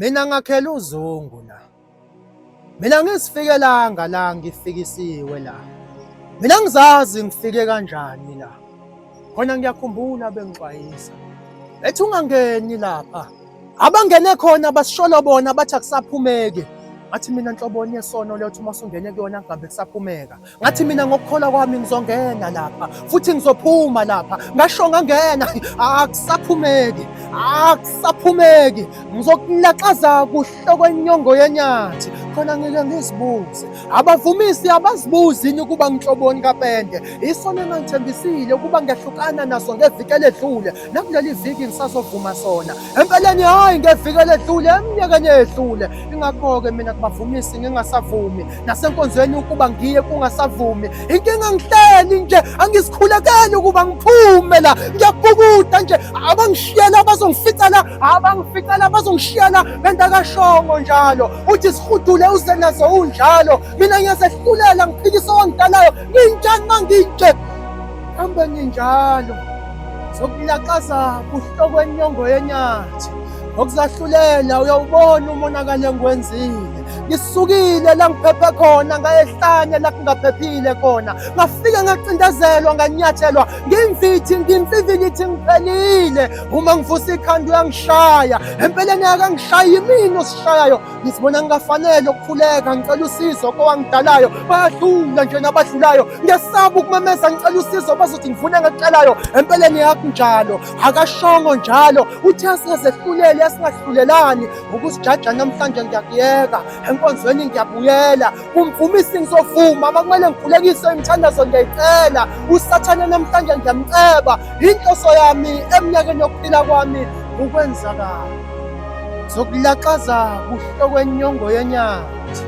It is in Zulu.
Mina ngakhela uzungu la. Mina ngisifikelanga la ngifikisiwe la. Mina ngizazi ngifike kanjani la. Khona ngiyakhumbula bengixwayisa. Ethi ungangeni lapha. Abangene khona basishola bona bathi akusaphumeki. Ngathi mina nhloboni yesono lethu uma usungene kuyona ngabe kusaphumeka. Ngathi mina ngokukhola kwami ngizongena lapha futhi ngizophuma lapha. Ngasho ngangena akusaphumeki. Akusaphumeki. Ngizokulaxaza kuhloko enyongo yenyathi. Khona ngeke ngizibuze. Abavumisi abazibuzini ukuba ngihloboni kaPende. Isona engangithembisile ukuba ngiyahlukana naso ngeviki eledlule. Nakuleli viki ngisazovuma sona. Empeleni hayi ngeviki eledlule eminyakeni edlule. Ingakho-ke mina kubavumisi ngingasavumi. Nasenkonzweni ukuba ngiye kungasavumi. Inkinga ngihleli nje angisikhulekeli ukuba ngiphume la. Ngiyabhukuda nje abangishiyela abazongifica la. Abangifica la bazongishiya bendakashongo njalo. Uthi sihudule uze nazo unjalo. Mina ngiyazehlulela ngiphikisa owangidalayo. Nginjani manginje? Hambe nginjalo. Zokulaqaza kuhloko enyongo yenyathi. Ngokuzahlulela uyawubona umonakalo engiwenzile. Ngisukile la ngiphephe khona ngayehlanya la ngingaphephile khona. Ngafika ngacindezelwa nganyathelwa ngimvithi ngimfivilithi ngiphelile. Uma ngivusa ikhanda uyangishaya. Empeleni akangishaya imini osishayayo. Ngizibona ngingafanele ukukhuleka ngicela usizo kowangidalayo. Bayadlula nje nabadlulayo. Ngiyasaba ukumemeza ngicela usizo bazothi ngivune ngicelayo. Empeleni yakunjalo. Akashongo njalo. Uthi asezehlulela yasingahlulelani. Ukusijaja namhlanje ngiyakuyeka. Enkonzweni ngiyabuyela. Kumvumisi ngizovuma abakumele ngikhulekise imithandazo ngiyayicela. Usathane namhlanje ngiyamceba. Inhloso yami eminyakeni yokuphila kwami ukwenzakala. Zokulaqaza kuhloko enyongo yenyathi.